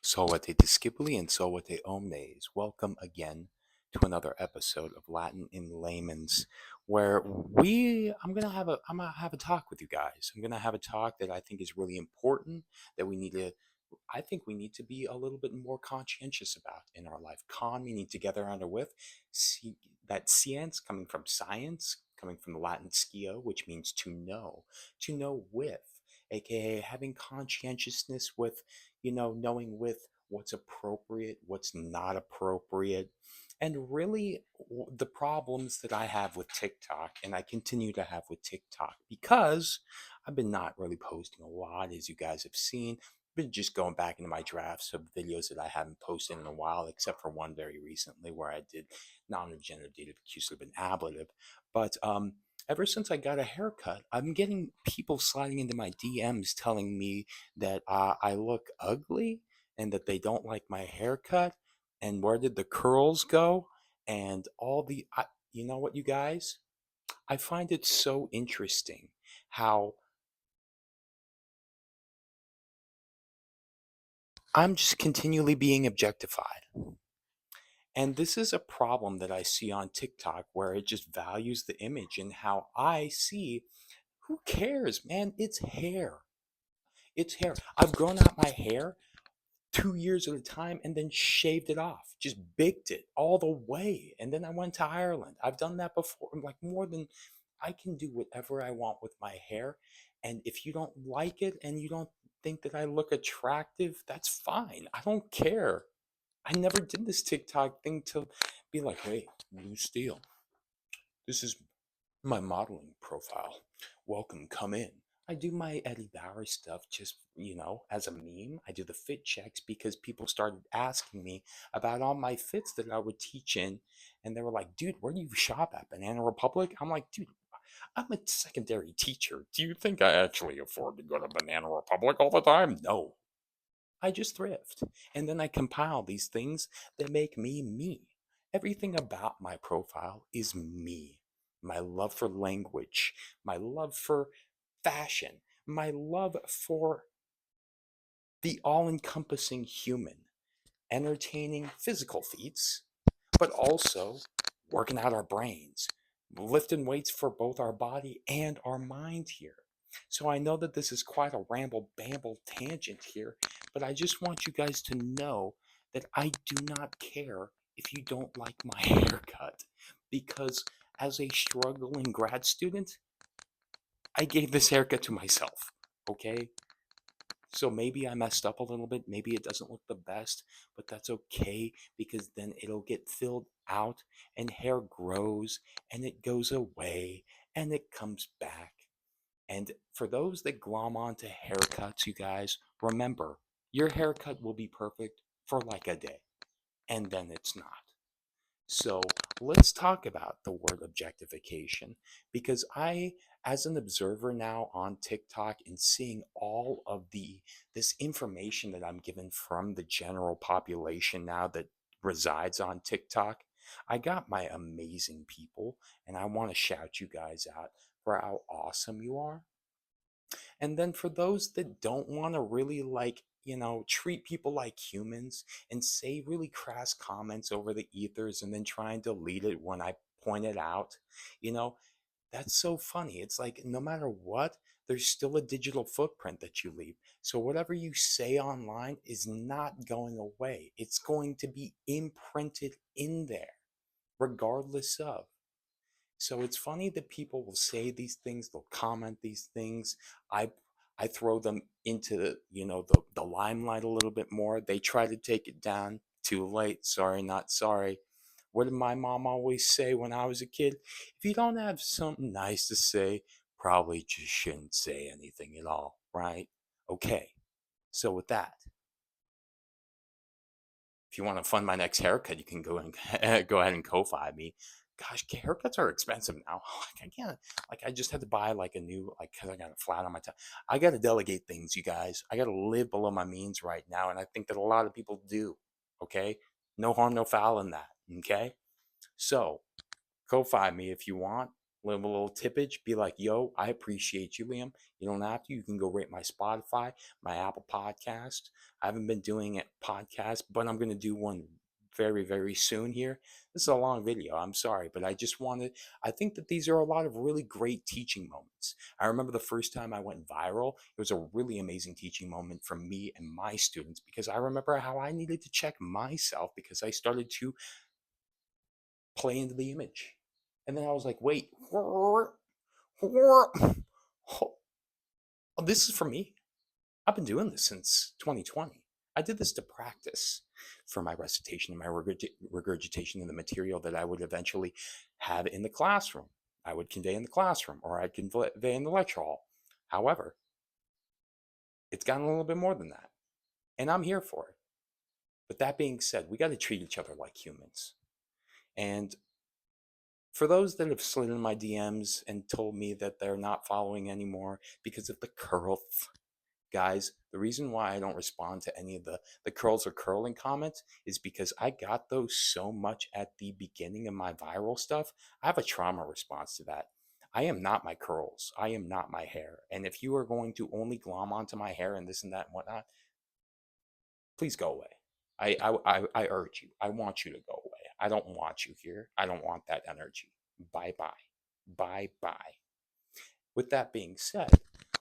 Solvete discipuli and solvete omnes. Welcome again to another episode of Latin in Layman's, where I'm gonna have a talk with you guys. I'm gonna have a talk that I think is really important. That we need to, I think we need to be a little bit more conscientious about in our life. Con meaning together under with, that science coming from the Latin scio, which means to know with, aka having conscientiousness with, knowing with what's appropriate, what's not appropriate, and really the problems that I have with TikTok and I continue to have with TikTok because I've been not really posting a lot, as you guys have seen. Been just going back into my drafts of videos that I haven't posted in a while, except for one very recently where I did nominative, dative, accusative, and ablative. But ever since I got a haircut, I'm getting people sliding into my DMs telling me that I look ugly and that they don't like my haircut and where did the curls go and you know what, you guys? I find it so interesting how I'm just continually being objectified. And this is a problem that I see on TikTok where it just values the image and how I see who cares, man? It's hair. It's hair. I've grown out my hair 2 years at a time and then shaved it off, just baked it all the way. And then I went to Ireland. I've done that before, like more than I can do whatever I want with my hair. And if you don't like it and you don't think that I look attractive, that's fine. I don't care. I never did this TikTok thing to be like, hey, Blue Steel, this is my modeling profile. Welcome, come in. I do my Eddie Bauer stuff just, as a meme. I do the fit checks because people started asking me about all my fits that I would teach in. And they were like, dude, where do you shop at? Banana Republic? I'm like, dude, I'm a secondary teacher. Do you think I actually afford to go to Banana Republic all the time? No. I just thrift. And then I compile these things that make me me. Everything about my profile is me. My love for language, my love for fashion, my love for the all encompassing human, entertaining physical feats, but also working out our brains, lifting weights for both our body and our mind here. So I know that this is quite a ramble bamble tangent here, but I just want you guys to know that I do not care if you don't like my haircut because as a struggling grad student, I gave this haircut to myself. Okay? So maybe I messed up a little bit. Maybe it doesn't look the best, but that's okay because then it'll get filled out and hair grows and it goes away and it comes back. And for those that glom onto haircuts, you guys, remember your haircut will be perfect for like a day and then it's not. So let's talk about the word objectification because as an observer now on TikTok and seeing all of this information that I'm given from the general population now that resides on TikTok, I got my amazing people and I want to shout you guys out for how awesome you are. And then for those that don't want to really treat people like humans and say really crass comments over the ethers and then try and delete it when I point it out, you know, that's so funny. It's like no matter what, there's still a digital footprint that you leave. So whatever you say online is not going away. It's going to be imprinted in there, regardless of. So it's funny that people will say these things, they'll comment these things. I I throw them into the limelight a little bit more. They try to take it down. Too late. Sorry, not sorry. What did my mom always say when I was a kid? If you don't have something nice to say, probably just shouldn't say anything at all, right? Okay. So with that, if you want to fund my next haircut, you can go and go ahead and Ko-fi me. Gosh, haircuts are expensive now. Like I can't, like I just had to buy like a new, like because I got a flat on my top. I got to delegate things, you guys. I got to live below my means right now, and I think that a lot of people do. Okay, no harm, no foul in that. Okay, so Ko-fi me if you want. little tippage, be like, yo, I appreciate you, Liam. You don't have to. You can go rate my Spotify, my Apple podcast. I haven't been doing a podcast, but I'm going to do one very, very soon here. This is a long video. I'm sorry, but I think that these are a lot of really great teaching moments. I remember the first time I went viral, it was a really amazing teaching moment for me and my students because I remember how I needed to check myself because I started to play into the image. And then I was like, wait, this is for me. I've been doing this since 2020. I did this to practice for my recitation and my regurgitation of the material that I would eventually have in the classroom. I would convey in the classroom or I'd convey in the lecture hall. However, it's gotten a little bit more than that. And I'm here for it. But that being said, we got to treat each other like humans. And for those that have slid in my DMs and told me that they're not following anymore because of the curls, guys, the reason why I don't respond to any of the curls or curling comments is because I got those so much at the beginning of my viral stuff. I have a trauma response to that. I am not my curls. I am not my hair. And if you are going to only glom onto my hair and this and that and whatnot, please go away. I urge you. I want you to go away. I don't want you here. I don't want that energy. Bye bye. Bye bye. With that being said,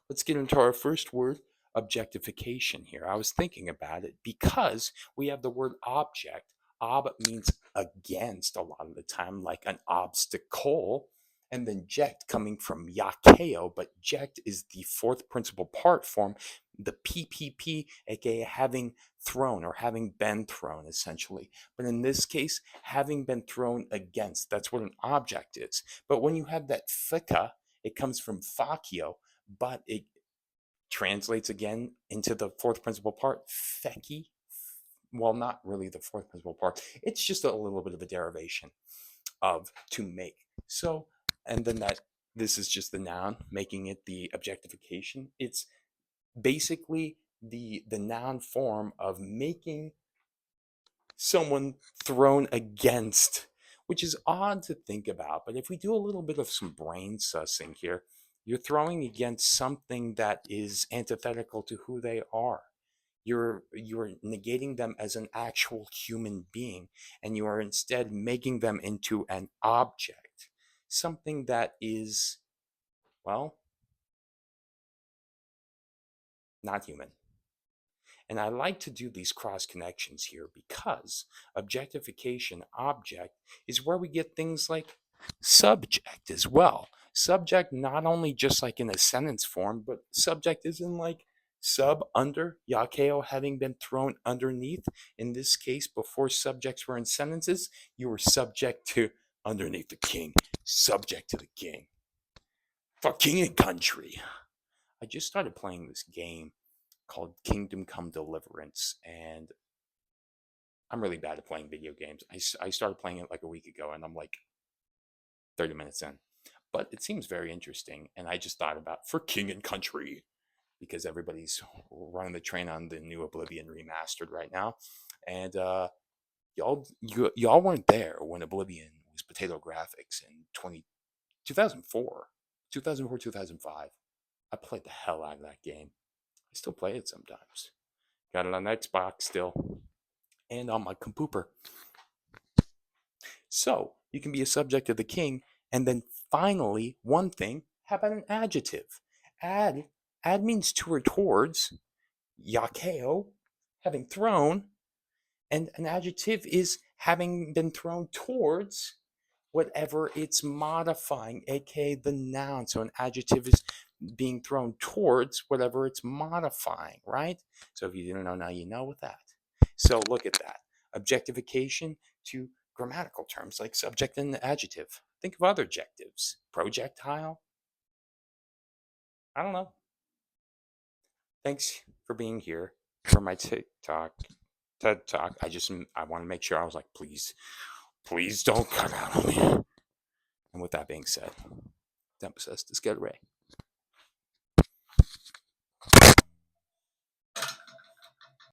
let's get into our first word, objectification here. I was thinking about it because we have the word object. Ob means against a lot of the time, like an obstacle. And then ject coming from yakeo, but ject is the fourth principal part form, the PPP, aka having thrown or having been thrown, essentially. But in this case, having been thrown against, that's what an object is. But when you have that fika, it comes from facio, but it translates again into the fourth principal part, feki. Well, not really the fourth principal part. It's just a little bit of a derivation of to make. So, and then that this is just the noun, making it the objectification. It's basically the noun form of making someone thrown against, which is odd to think about. But if we do a little bit of some brain sussing here, you're throwing against something that is antithetical to who they are. You're negating them as an actual human being, and you are instead making them into an object, something that is, well, not human. And I like to do these cross connections here because objectification, object, is where we get things like subject as well. Subject not only just like in a sentence form, but subject is in like sub, under, yakeo having been thrown underneath. In this case, before subjects were in sentences, you were subject to underneath the king, subject to the king. For king and country. I just started playing this game called Kingdom Come Deliverance, and I'm really bad at playing video games. I started playing it like a week ago, and I'm like 30 minutes in. But it seems very interesting, and I just thought about for King and Country because everybody's running the train on the new Oblivion remastered right now, and y'all weren't there when Oblivion was potato graphics in 2004, 2005. I played the hell out of that game. I still play it sometimes. Got it on Xbox still. And on my computer. So you can be a subject of the king. And then finally, one thing, how about an adjective? Add means to or towards. Yakeo, having thrown. And an adjective is having been thrown towards whatever it's modifying, aka the noun. So an adjective is being thrown towards whatever it's modifying, right? So if you didn't know, now you know with that. So look at that. Objectification to grammatical terms like subject and adjective. Think of other adjectives. Projectile. I don't know. Thanks for being here for my TED Talk. I want to make sure I was like, please don't cut out on me. And with that being said, Tempest, let's get away.